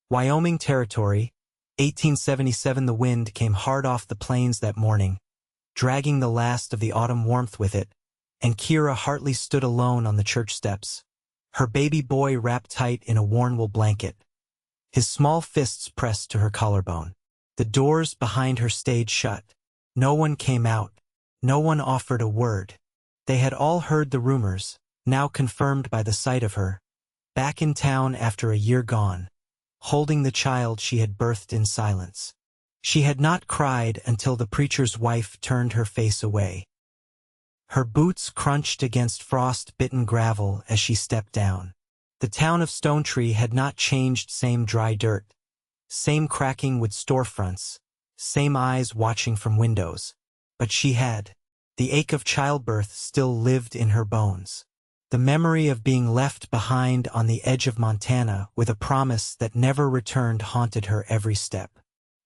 Wyoming Territory, 1877. The wind came hard off the plains that morning, dragging the last of the autumn warmth with it, and Kiera Hartley stood alone on the church steps, her baby boy wrapped tight in a worn wool blanket, his small fists pressed to her collarbone. The doors behind her stayed shut. No one came out. No one offered a word. They had all heard the rumors, now confirmed by the sight of her, back in town after a year gone, holding the child she had birthed in silence. She had not cried until the preacher's wife turned her face away. Her boots crunched against frost-bitten gravel as she stepped down. The town of Stone Tree had not changed. Same dry dirt, same cracking wood storefronts, same eyes watching from windows. But she had. The ache of childbirth still lived in her bones. The memory of being left behind on the edge of Montana with a promise that never returned haunted her every step.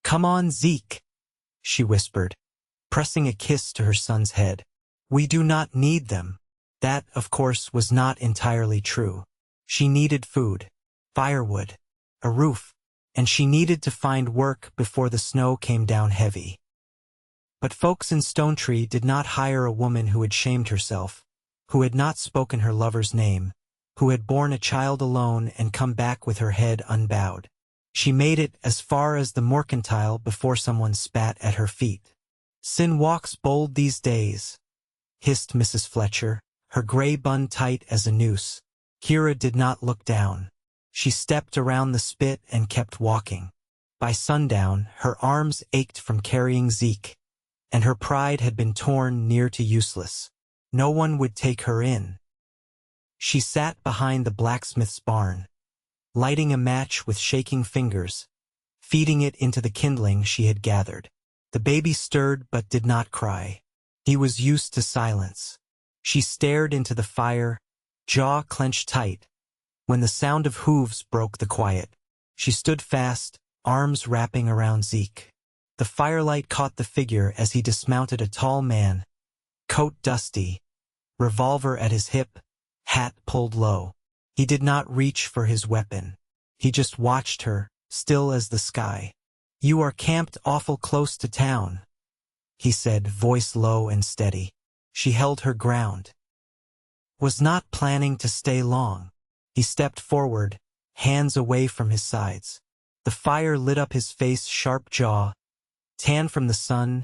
"Come on, Zeke," she whispered, pressing a kiss to her son's head. "We do not need them." That, of course, was not entirely true. She needed food, firewood, a roof, and she needed to find work before the snow came down heavy. But folks in Stone Tree did not hire a woman who had shamed herself, who had not spoken her lover's name, who had borne a child alone and come back with her head unbowed. She made it as far as the mercantile before someone spat at her feet. "Sin walks bold these days," hissed Mrs. Fletcher, her gray bun tight as a noose. Kiera did not look down. She stepped around the spit and kept walking. By sundown, her arms ached from carrying Zeke, and her pride had been torn near to useless. No one would take her in. She sat behind the blacksmith's barn, lighting a match with shaking fingers, feeding it into the kindling she had gathered. The baby stirred but did not cry. He was used to silence. She stared into the fire, jaw clenched tight. When the sound of hooves broke the quiet, she stood fast, arms wrapping around Zeke. The firelight caught the figure as he dismounted, a tall man, coat dusty, revolver at his hip, hat pulled low. He did not reach for his weapon. He just watched her, still as the sky. "You are camped awful close to town," he said, voice low and steady. She held her ground. "Was not planning to stay long." He stepped forward, hands away from his sides. The fire lit up his face, sharp jaw, tan from the sun,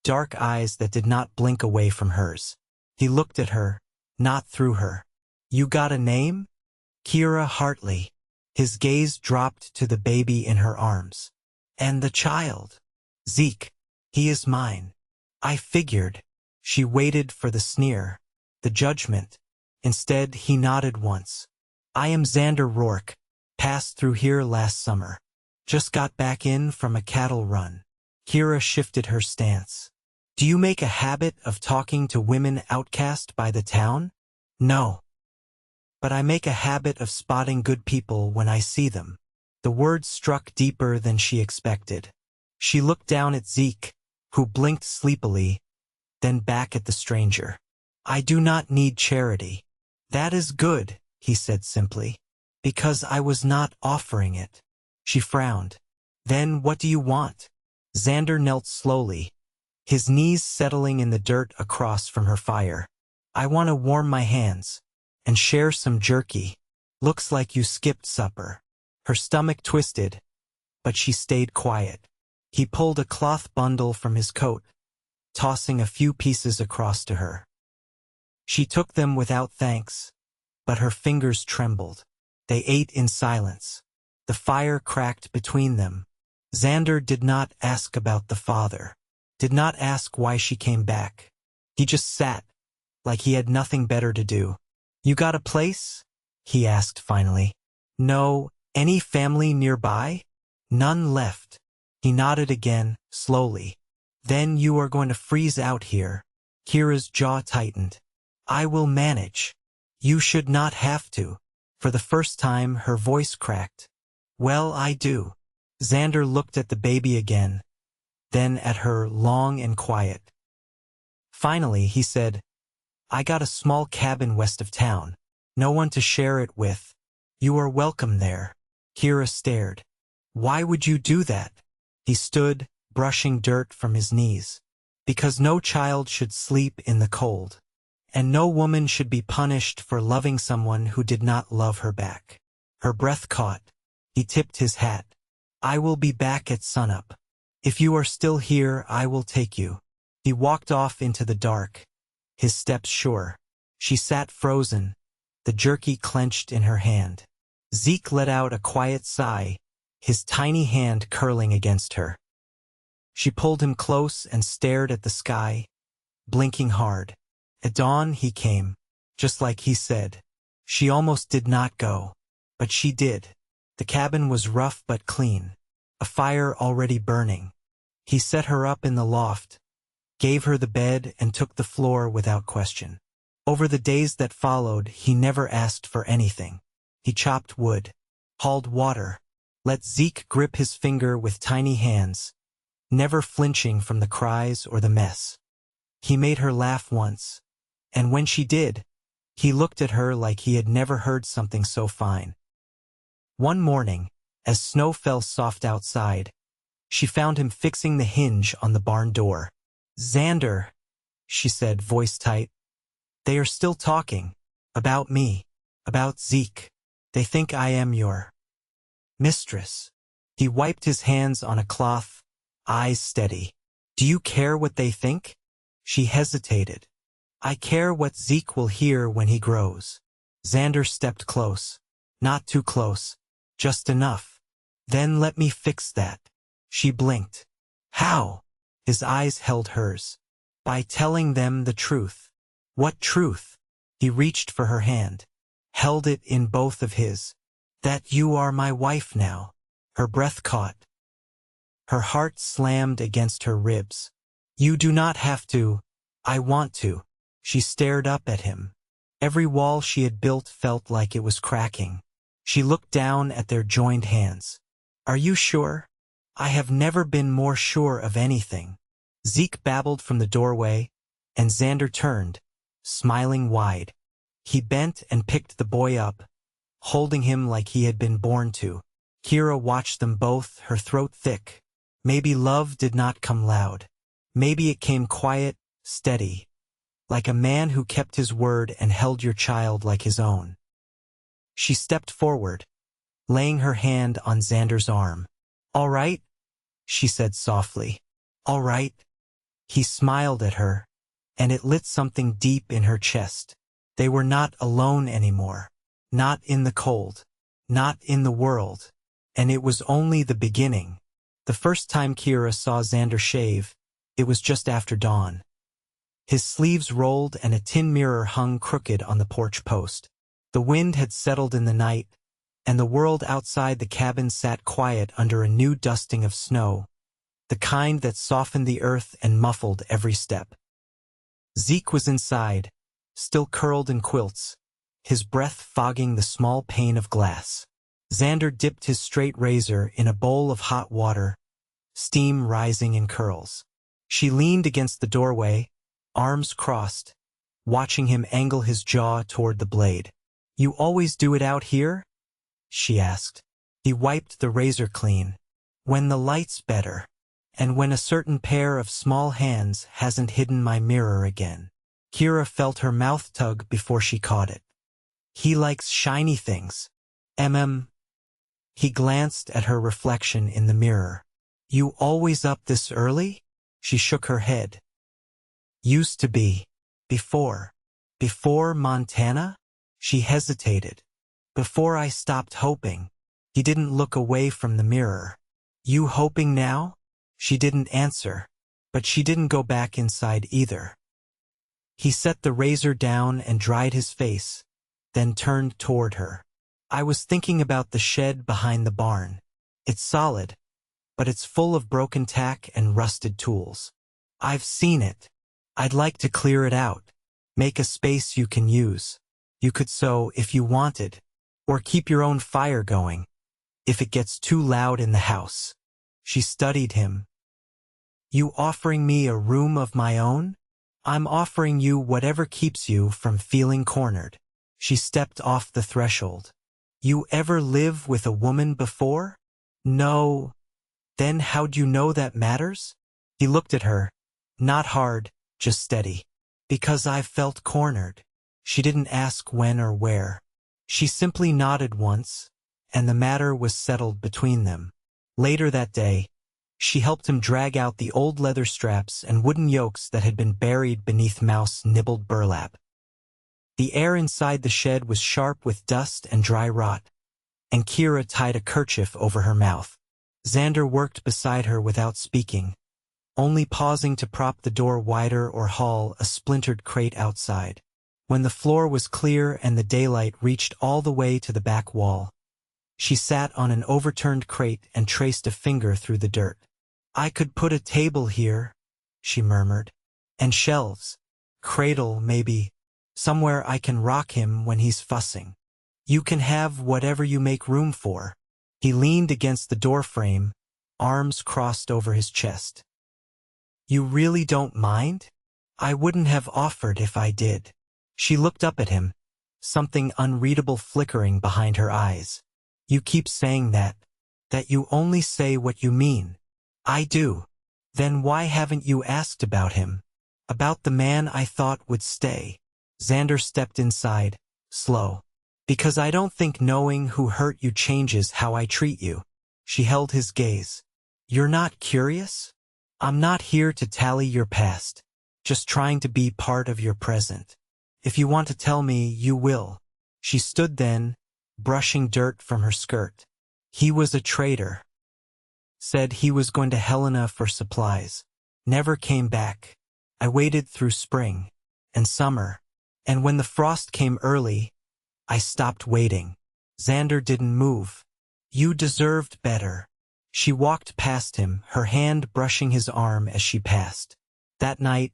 dark eyes that did not blink away from hers. He looked at her, not through her. "You got a name?" "Kiera Hartley." His gaze dropped to the baby in her arms. "And the child?" "Zeke. He is mine." "I figured." She waited for the sneer, the judgment. Instead, he nodded once. "I am Xander Rourke. Passed through here last summer. Just got back in from a cattle run." Kiera shifted her stance. "Do you make a habit of talking to women outcast by the town?" "No. But I make a habit of spotting good people when I see them." The words struck deeper than she expected. She looked down at Zeke, who blinked sleepily, then back at the stranger. "I do not need charity." "That is good," he said simply, "because I was not offering it." She frowned. "Then what do you want?" Xander knelt slowly, his knees settling in the dirt across from her fire. "I want to warm my hands and share some jerky. Looks like you skipped supper." Her stomach twisted, but she stayed quiet. He pulled a cloth bundle from his coat, tossing a few pieces across to her. She took them without thanks, but her fingers trembled. They ate in silence. The fire cracked between them. Xander did not ask about the father, did not ask why she came back. He just sat, like he had nothing better to do. "You got a place?" he asked finally. "No. Any family nearby?" "None left." He nodded again, slowly. "Then you are going to freeze out here." Kiera's jaw tightened. "I will manage." "You should not have to." For the first time, her voice cracked. "Well, I do." Xander looked at the baby again, then at her, long and quiet. Finally, he said, "I got a small cabin west of town. No one to share it with. You are welcome there." Kiera stared. Why would you do that? He stood, brushing dirt from his knees. Because no child should sleep in the cold. And no woman should be punished for loving someone who did not love her back. Her breath caught. He tipped his hat. I will be back at sunup. If you are still here, I will take you. He walked off into the dark, his steps sure. She sat frozen, the jerky clenched in her hand. Zeke let out a quiet sigh, his tiny hand curling against her. She pulled him close and stared at the sky, blinking hard. At dawn he came, just like he said. She almost did not go, but she did. The cabin was rough but clean, a fire already burning. He set her up in the loft, gave her the bed and took the floor without question. Over the days that followed, he never asked for anything. He chopped wood, hauled water, let Zeke grip his finger with tiny hands, never flinching from the cries or the mess. He made her laugh once, and when she did, he looked at her like he had never heard something so fine. One morning, as snow fell soft outside, she found him fixing the hinge on the barn door. Xander, she said, voice tight. They are still talking. About me. About Zeke. They think I am your mistress. He wiped his hands on a cloth, eyes steady. Do you care what they think? She hesitated. I care what Zeke will hear when he grows. Xander stepped close. Not too close. Just enough. Then let me fix that. She blinked. How? His eyes held hers. By telling them the truth. What truth? He reached for her hand, held it in both of his. That you are my wife now. Her breath caught. Her heart slammed against her ribs. You do not have to. I want to. She stared up at him. Every wall she had built felt like it was cracking. She looked down at their joined hands. Are you sure? I have never been more sure of anything. Zeke babbled from the doorway, and Xander turned, smiling wide. He bent and picked the boy up, holding him like he had been born to. Kiera watched them both, her throat thick. Maybe love did not come loud. Maybe it came quiet, steady, like a man who kept his word and held your child like his own. She stepped forward, laying her hand on Xander's arm. All right, she said softly. All right. He smiled at her, and it lit something deep in her chest. They were not alone anymore. Not in the cold. Not in the world. And it was only the beginning. The first time Kiera saw Xander shave, it was just after dawn. His sleeves rolled and a tin mirror hung crooked on the porch post. The wind had settled in the night, and the world outside the cabin sat quiet under a new dusting of snow, the kind that softened the earth and muffled every step. Zeke was inside, still curled in quilts, his breath fogging the small pane of glass. Xander dipped his straight razor in a bowl of hot water, steam rising in curls. She leaned against the doorway, arms crossed, watching him angle his jaw toward the blade. You always do it out here? She asked. He wiped the razor clean. When the light's better. And when a certain pair of small hands hasn't hidden my mirror again. Kiera felt her mouth tug before she caught it. He likes shiny things. He glanced at her reflection in the mirror. You always up this early? She shook her head. Used to be. Before. Before Montana? She hesitated. Before I stopped hoping. He didn't look away from the mirror. You hoping now? She didn't answer, but she didn't go back inside either. He set the razor down and dried his face, then turned toward her. I was thinking about the shed behind the barn. It's solid, but it's full of broken tack and rusted tools. I've seen it. I'd like to clear it out, make a space you can use. You could sew if you wanted, or keep your own fire going, if it gets too loud in the house. She studied him. You offering me a room of my own? I'm offering you whatever keeps you from feeling cornered. She stepped off the threshold. You ever live with a woman before? No. Then how'd you know that matters? He looked at her. Not hard, just steady. Because I've felt cornered. She didn't ask when or where. She simply nodded once, and the matter was settled between them. Later that day, she helped him drag out the old leather straps and wooden yokes that had been buried beneath mouse-nibbled burlap. The air inside the shed was sharp with dust and dry rot, and Kiera tied a kerchief over her mouth. Xander worked beside her without speaking, only pausing to prop the door wider or haul a splintered crate outside. When the floor was clear and the daylight reached all the way to the back wall, she sat on an overturned crate and traced a finger through the dirt. I could put a table here, she murmured. And shelves. Cradle, maybe. Somewhere I can rock him when he's fussing. You can have whatever you make room for. He leaned against the doorframe, arms crossed over his chest. You really don't mind? I wouldn't have offered if I did. She looked up at him, something unreadable flickering behind her eyes. You keep saying that you only say what you mean. I do. Then why haven't you asked about him? About the man I thought would stay? Xander stepped inside, slow. Because I don't think knowing who hurt you changes how I treat you. She held his gaze. You're not curious? I'm not here to tally your past, just trying to be part of your present. If you want to tell me, you will. She stood then, brushing dirt from her skirt. He was a traitor. Said he was going to Helena for supplies. Never came back. I waited through spring and summer, and when the frost came early, I stopped waiting. Xander didn't move. You deserved better. She walked past him, her hand brushing his arm as she passed. That night,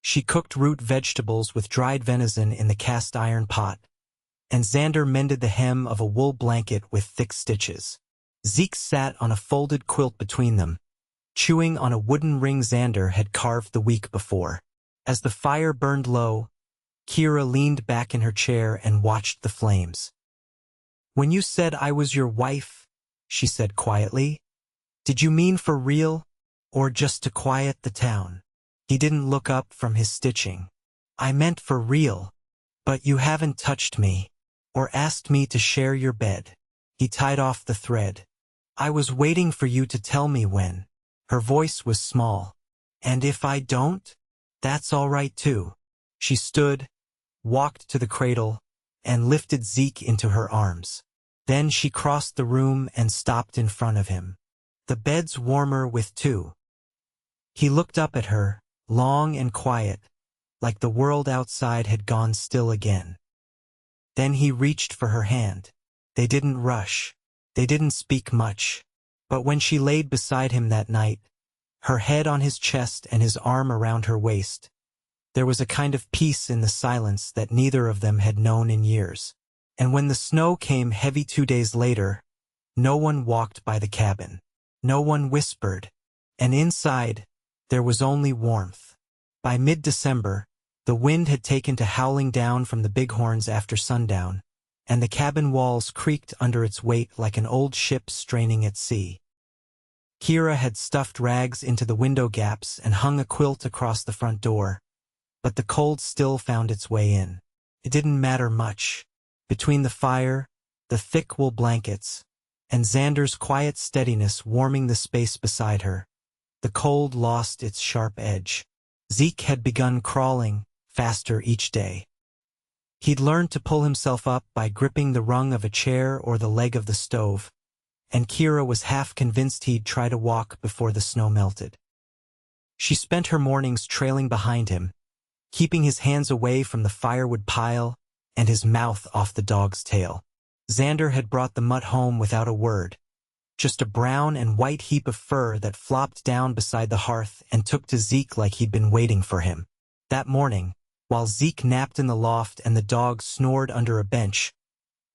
she cooked root vegetables with dried venison in the cast-iron pot, and Xander mended the hem of a wool blanket with thick stitches. Zeke sat on a folded quilt between them, chewing on a wooden ring Xander had carved the week before. As the fire burned low, Kiera leaned back in her chair and watched the flames. When you said I was your wife, she said quietly, did you mean for real, or just to quiet the town? He didn't look up from his stitching. I meant for real, but you haven't touched me, or asked me to share your bed. He tied off the thread. I was waiting for you to tell me when. Her voice was small. And if I don't, that's all right too. She stood, walked to the cradle, and lifted Zeke into her arms. Then she crossed the room and stopped in front of him. The bed's warmer with two. He looked up at her, long and quiet, like the world outside had gone still again. Then he reached for her hand. They didn't rush. They didn't speak much. But when she laid beside him that night, her head on his chest and his arm around her waist, there was a kind of peace in the silence that neither of them had known in years. And when the snow came heavy 2 days later, no one walked by the cabin. No one whispered. And inside, there was only warmth. By mid-December, the wind had taken to howling down from the bighorns after sundown, and the cabin walls creaked under its weight like an old ship straining at sea. Kiera had stuffed rags into the window gaps and hung a quilt across the front door, but the cold still found its way in. It didn't matter much. Between the fire, the thick wool blankets, and Xander's quiet steadiness warming the space beside her, the cold lost its sharp edge. Zeke had begun crawling, faster each day. He'd learned to pull himself up by gripping the rung of a chair or the leg of the stove, and Kiera was half convinced he'd try to walk before the snow melted. She spent her mornings trailing behind him, keeping his hands away from the firewood pile and his mouth off the dog's tail. Xander had brought the mutt home without a word, just a brown and white heap of fur that flopped down beside the hearth and took to Zeke like he'd been waiting for him. That morning, while Zeke napped in the loft and the dog snored under a bench,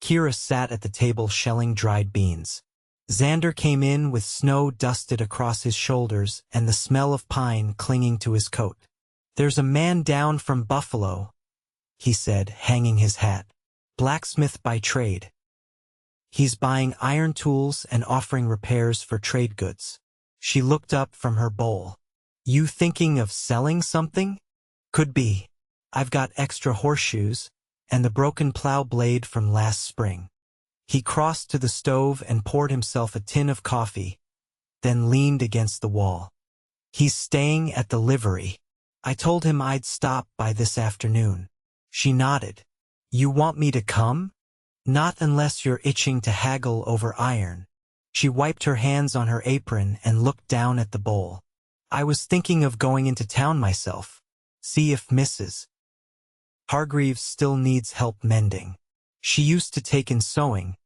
Kiera sat at the table shelling dried beans. Xander came in with snow dusted across his shoulders and the smell of pine clinging to his coat. There's a man down from Buffalo, he said, hanging his hat. Blacksmith by trade. He's buying iron tools and offering repairs for trade goods. She looked up from her bowl. You thinking of selling something? Could be. I've got extra horseshoes and the broken plow blade from last spring. He crossed to the stove and poured himself a tin of coffee, then leaned against the wall. He's staying at the livery. I told him I'd stop by this afternoon. She nodded. You want me to come? Not unless you're itching to haggle over iron. She wiped her hands on her apron and looked down at the bowl. I was thinking of going into town myself. See if Mrs. Hargreaves still needs help mending. She used to take in sewing,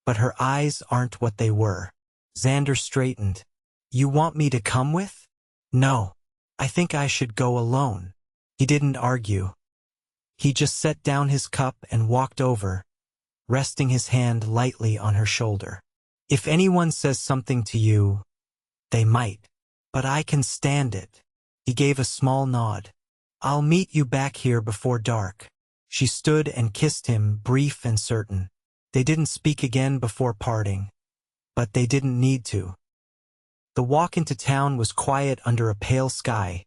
but her eyes aren't what they were. Xander straightened. You want me to come with? No. I think I should go alone. He didn't argue. He just set down his cup and walked over, resting his hand lightly on her shoulder. If anyone says something to you, they might, but I can stand it. He gave a small nod. I'll meet you back here before dark. She stood and kissed him, brief and certain. They didn't speak again before parting, but they didn't need to. The walk into town was quiet under a pale sky,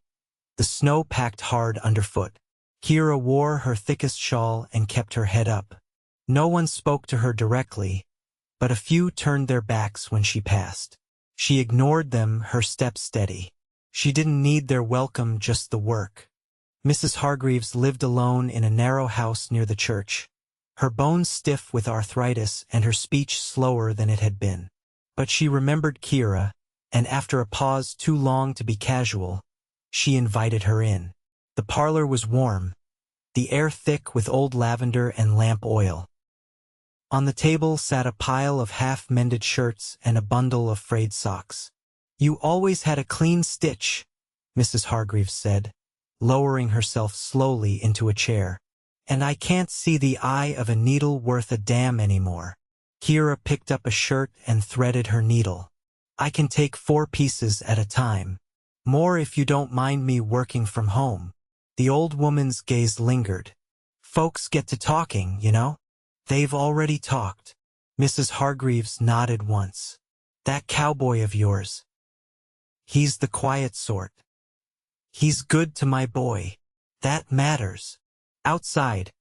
the snow packed hard underfoot. Kiera wore her thickest shawl and kept her head up. No one spoke to her directly, but a few turned their backs when she passed. She ignored them, her step steady. She didn't need their welcome, just the work. Mrs. Hargreaves lived alone in a narrow house near the church, her bones stiff with arthritis and her speech slower than it had been. But she remembered Kiera, and after a pause too long to be casual, she invited her in. The parlor was warm, the air thick with old lavender and lamp oil. On the table sat a pile of half-mended shirts and a bundle of frayed socks. You always had a clean stitch, Mrs. Hargreaves said, lowering herself slowly into a chair. And I can't see the eye of a needle worth a damn anymore. Kiera picked up a shirt and threaded her needle. I can take 4 pieces at a time. More if you don't mind me working from home. The old woman's gaze lingered. Folks get to talking, you know? They've already talked. Mrs. Hargreaves nodded once. That cowboy of yours. He's the quiet sort. He's good to my boy. That matters. Outside,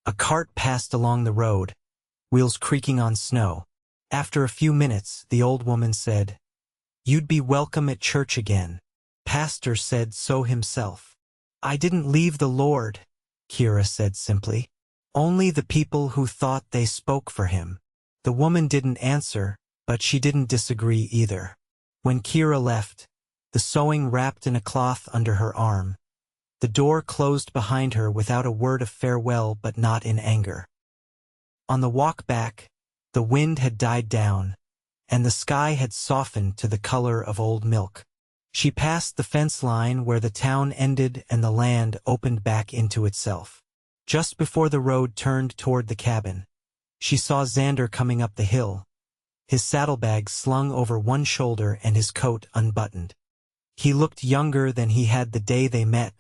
a cart passed along the road, wheels creaking on snow. After a few minutes, the old woman said, You'd be welcome at church again. Pastor said so himself. I didn't leave the Lord, Kiera said simply. Only the people who thought they spoke for him. The woman didn't answer, but she didn't disagree either. When Kiera left, the sewing wrapped in a cloth under her arm, the door closed behind her without a word of farewell, but not in anger. On the walk back, the wind had died down, and the sky had softened to the color of old milk. She passed the fence line where the town ended and the land opened back into itself. Just before the road turned toward the cabin, she saw Xander coming up the hill, his saddlebag slung over one shoulder and his coat unbuttoned. He looked younger than he had the day they met,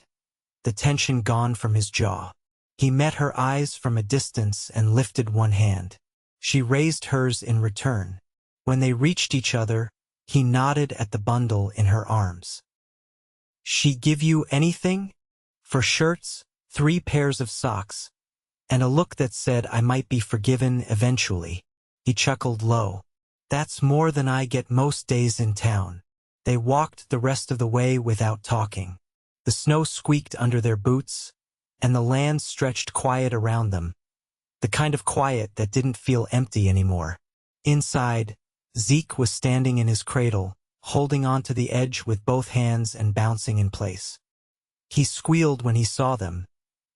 the tension gone from his jaw. He met her eyes from a distance and lifted one hand. She raised hers in return. When they reached each other, he nodded at the bundle in her arms. She give you anything? For shirts, 3 pairs of socks, and a look that said I might be forgiven eventually. He chuckled low. That's more than I get most days in town. They walked the rest of the way without talking. The snow squeaked under their boots, and the land stretched quiet around them, the kind of quiet that didn't feel empty anymore. Inside, Zeke was standing in his cradle, holding onto the edge with both hands and bouncing in place. He squealed when he saw them,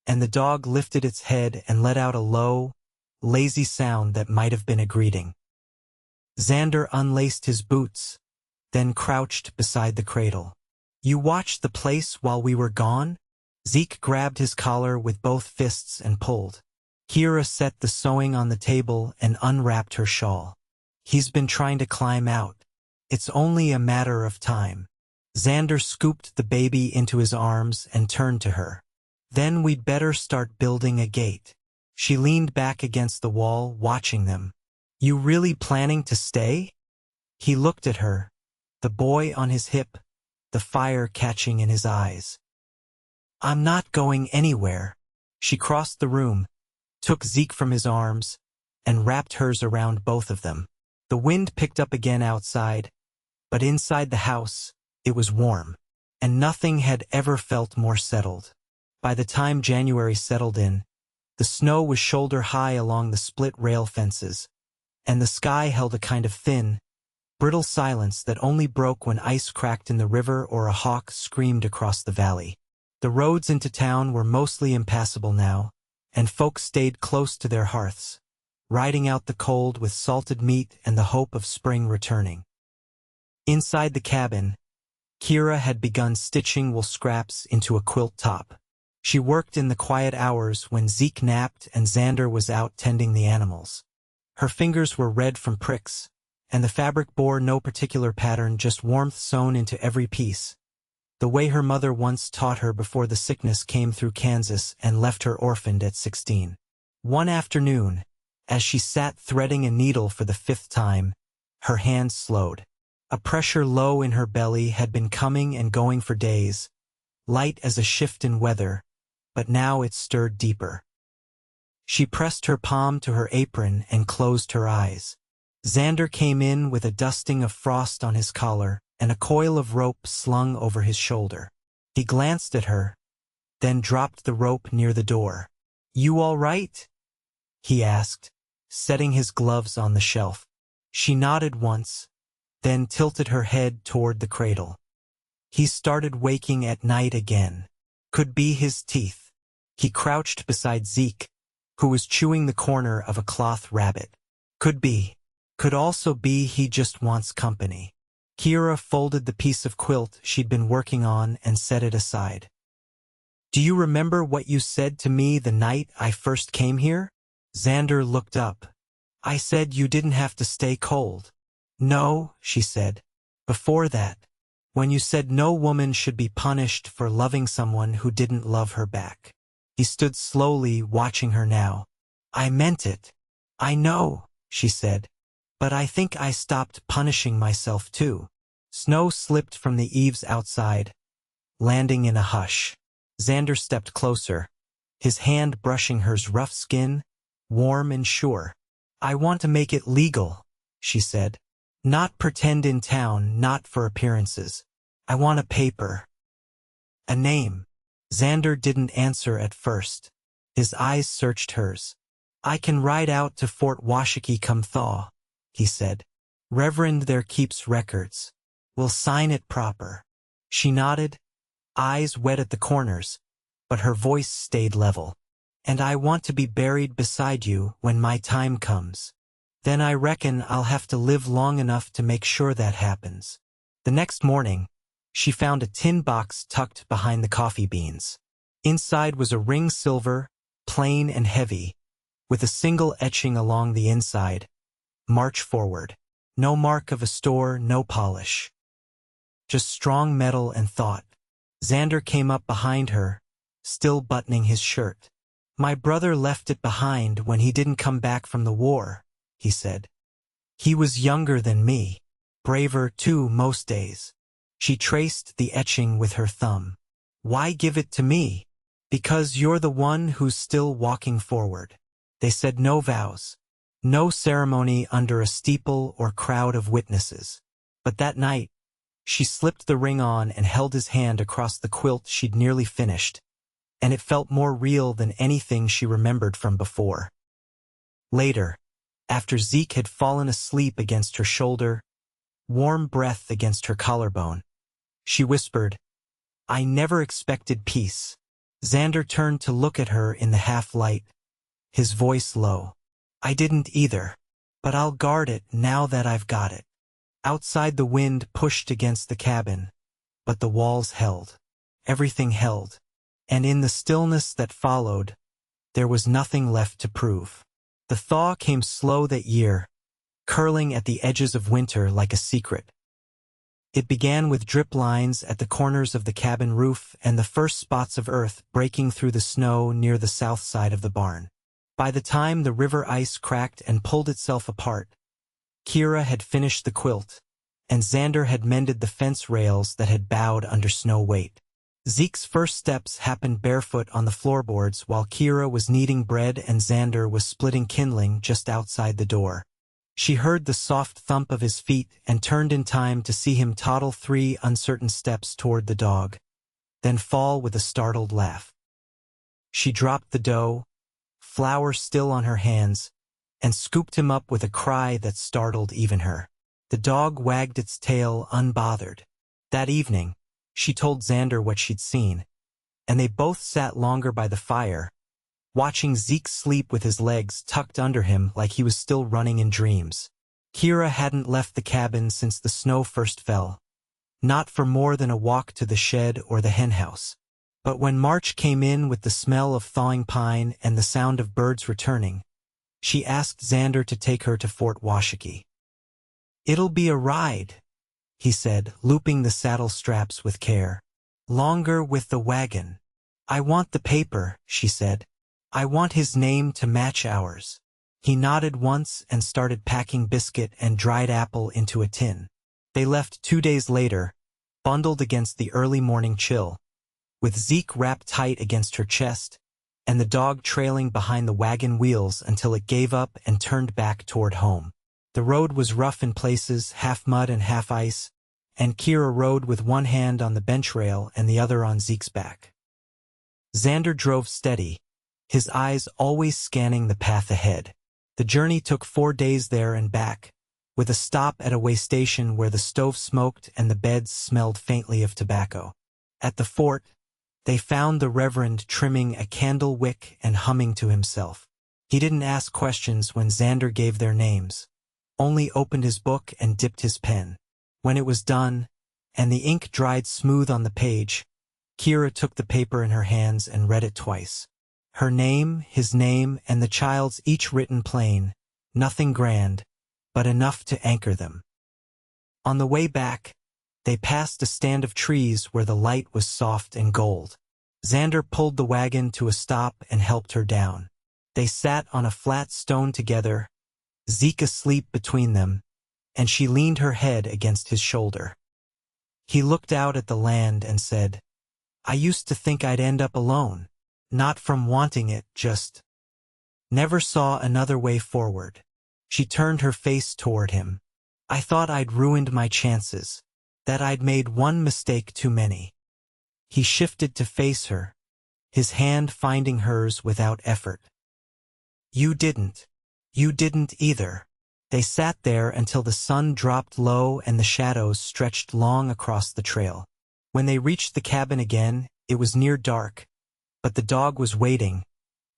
and the dog lifted its head and let out a low, lazy sound that might have been a greeting. Xander unlaced his boots, then crouched beside the cradle. You watched the place while we were gone? Zeke grabbed his collar with both fists and pulled. Kiera set the sewing on the table and unwrapped her shawl. He's been trying to climb out. It's only a matter of time. Xander scooped the baby into his arms and turned to her. Then we'd better start building a gate. She leaned back against the wall, watching them. You really planning to stay? He looked at her, the boy on his hip, the fire catching in his eyes. I'm not going anywhere. She crossed the room, took Zeke from his arms, and wrapped hers around both of them. The wind picked up again outside, but inside the house, it was warm, and nothing had ever felt more settled. By the time January settled in, the snow was shoulder-high along the split rail fences, and the sky held a kind of thin, brittle silence that only broke when ice cracked in the river or a hawk screamed across the valley. The roads into town were mostly impassable now, and folks stayed close to their hearths, riding out the cold with salted meat and the hope of spring returning. Inside the cabin, Kiera had begun stitching wool scraps into a quilt top. She worked in the quiet hours when Zeke napped and Xander was out tending the animals. Her fingers were red from pricks, and the fabric bore no particular pattern, just warmth sewn into every piece, the way her mother once taught her before the sickness came through Kansas and left her orphaned at 16. One afternoon, as she sat threading a needle for the 5th time, her hands slowed. A pressure low in her belly had been coming and going for days, light as a shift in weather, but now it stirred deeper. She pressed her palm to her apron and closed her eyes. Xander came in with a dusting of frost on his collar and a coil of rope slung over his shoulder. He glanced at her, then dropped the rope near the door. "You all right?" he asked, setting his gloves on the shelf. She nodded once, then tilted her head toward the cradle. He started waking at night again. Could be his teeth. He crouched beside Zeke, who was chewing the corner of a cloth rabbit. Could be. Could also be he just wants company. Kiera folded the piece of quilt she'd been working on and set it aside. "Do you remember what you said to me the night I first came here?" Xander looked up. "I said you didn't have to stay cold." "No," she said. "Before that, when you said no woman should be punished for loving someone who didn't love her back." He stood slowly, watching her now. "I meant it. I know," she said. "But I think I stopped punishing myself too." Snow slipped from the eaves outside, landing in a hush. Xander stepped closer, his hand brushing hers rough skin, warm and sure. "I want to make it legal," she said. "Not pretend in town, not for appearances. I want a paper. A name." Xander didn't answer at first. His eyes searched hers. "I can ride out to Fort Washakie come thaw," he said. "Reverend there keeps records. We'll sign it proper." She nodded, eyes wet at the corners, but her voice stayed level. "And I want to be buried beside you when my time comes. Then I reckon I'll have to live long enough to make sure that happens." The next morning, she found a tin box tucked behind the coffee beans. Inside was a ring silver, plain and heavy, with a single etching along the inside. "March forward." No mark of a store, no polish. Just strong metal and thought. Xander came up behind her, still buttoning his shirt. "My brother left it behind when he didn't come back from the war," he said. "He was younger than me. Braver, too, most days." She traced the etching with her thumb. "Why give it to me?" "Because you're the one who's still walking forward." They said no vows, no ceremony under a steeple or crowd of witnesses. But that night, she slipped the ring on and held his hand across the quilt she'd nearly finished, and it felt more real than anything she remembered from before. Later, after Zeke had fallen asleep against her shoulder, warm breath against her collarbone, she whispered, "I never expected peace." Xander turned to look at her in the half-light, his voice low. "I didn't either, but I'll guard it now that I've got it." Outside the wind pushed against the cabin, but the walls held. Everything held, and in the stillness that followed, there was nothing left to prove. The thaw came slow that year, curling at the edges of winter like a secret. It began with drip lines at the corners of the cabin roof and the first spots of earth breaking through the snow near the south side of the barn. By the time the river ice cracked and pulled itself apart, Kiera had finished the quilt, and Xander had mended the fence rails that had bowed under snow weight. Zeke's first steps happened barefoot on the floorboards while Kiera was kneading bread and Xander was splitting kindling just outside the door. She heard the soft thump of his feet and turned in time to see him toddle 3 uncertain steps toward the dog, then fall with a startled laugh. She dropped the dough, flour still on her hands, and scooped him up with a cry that startled even her. The dog wagged its tail unbothered. That evening, she told Xander what she'd seen, and they both sat longer by the fire, watching Zeke sleep with his legs tucked under him like he was still running in dreams. Kiera hadn't left the cabin since the snow first fell, not for more than a walk to the shed or the henhouse. But when March came in with the smell of thawing pine and the sound of birds returning, she asked Xander to take her to Fort Washakie. "It'll be a ride," he said, looping the saddle straps with care. "Longer with the wagon." "I want the paper," she said. "I want his name to match ours." He nodded once and started packing biscuit and dried apple into a tin. They left 2 days later, bundled against the early morning chill, with Zeke wrapped tight against her chest, and the dog trailing behind the wagon wheels until it gave up and turned back toward home. The road was rough in places, half mud and half ice, and Kiera rode with one hand on the bench rail and the other on Zeke's back. Xander drove steady, his eyes always scanning the path ahead. The journey took 4 days there and back, with a stop at a way station where the stove smoked and the beds smelled faintly of tobacco. At the fort, they found the Reverend trimming a candle wick and humming to himself. He didn't ask questions when Xander gave their names, only opened his book and dipped his pen. When it was done, and the ink dried smooth on the page, Kiera took the paper in her hands and read it twice. Her name, his name, and the child's each written plain, nothing grand, but enough to anchor them. On the way back, they passed a stand of trees where the light was soft and gold. Xander pulled the wagon to a stop and helped her down. They sat on a flat stone together, Zeke asleep between them, and she leaned her head against his shoulder. He looked out at the land and said, "I used to think I'd end up alone. Not from wanting it, just never saw another way forward." She turned her face toward him. "I thought I'd ruined my chances, that I'd made one mistake too many." He shifted to face her, his hand finding hers without effort. "You didn't. You didn't either." They sat there until the sun dropped low and the shadows stretched long across the trail. When they reached the cabin again, it was near dark, but the dog was waiting,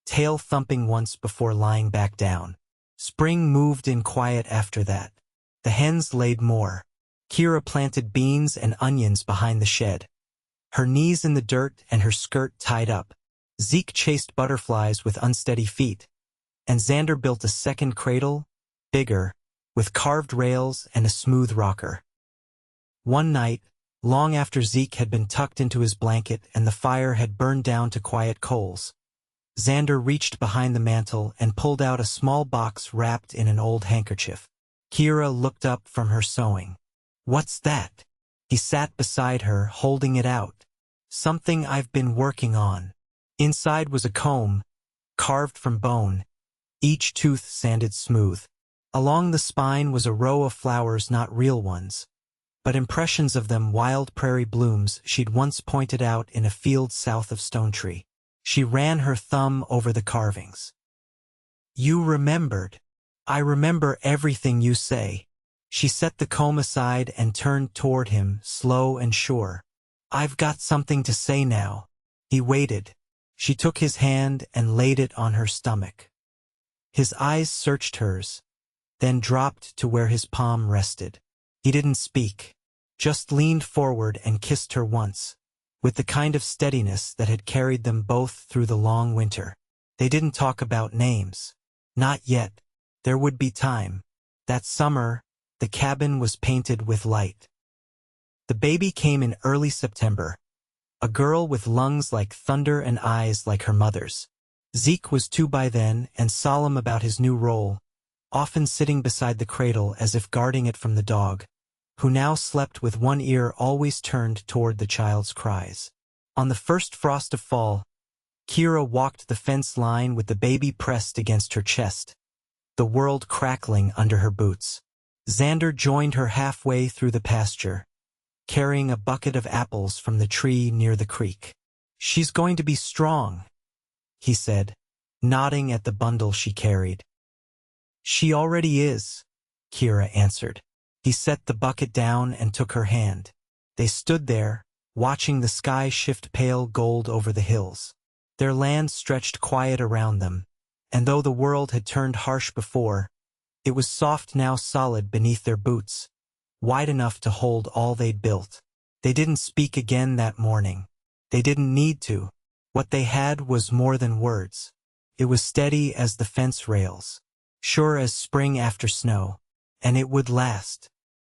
tail thumping once before lying back down. Spring moved in quiet after that. The hens laid more. Kiera planted beans and onions behind the shed, her knees in the dirt and her skirt tied up. Zeke chased butterflies with unsteady feet, and Xander built a second cradle, bigger, with carved rails and a smooth rocker. One night, long after Zeke had been tucked into his blanket and the fire had burned down to quiet coals, Xander reached behind the mantel and pulled out a small box wrapped in an old handkerchief. Kiera looked up from her sewing. "What's that?" He sat beside her, holding it out. "Something I've been working on." Inside was a comb, carved from bone, each tooth sanded smooth. Along the spine was a row of flowers, not real ones, but impressions of them, wild prairie blooms she'd once pointed out in a field south of Stone Tree. She ran her thumb over the carvings. "You remembered. I remember everything you say." She set the comb aside and turned toward him, slow and sure. "I've got something to say now." He waited. She took his hand and laid it on her stomach. His eyes searched hers, then dropped to where his palm rested. He didn't speak, just leaned forward and kissed her once, with the kind of steadiness that had carried them both through the long winter. They didn't talk about names. Not yet. There would be time. That summer, the cabin was painted with light. The baby came in early September, a girl with lungs like thunder and eyes like her mother's. Zeke was 2 by then and solemn about his new role, often sitting beside the cradle as if guarding it from the dog, who now slept with one ear always turned toward the child's cries. On the first frost of fall, Kiera walked the fence line with the baby pressed against her chest, the world crackling under her boots. Xander joined her halfway through the pasture, carrying a bucket of apples from the tree near the creek. "She's going to be strong," he said, nodding at the bundle she carried. "She already is," Kiera answered. He set the bucket down and took her hand. They stood there, watching the sky shift pale gold over the hills. Their land stretched quiet around them, and though the world had turned harsh before, it was soft now, solid beneath their boots, wide enough to hold all they'd built. They didn't speak again that morning. They didn't need to. What they had was more than words. It was steady as the fence rails, sure as spring after snow, and it would last.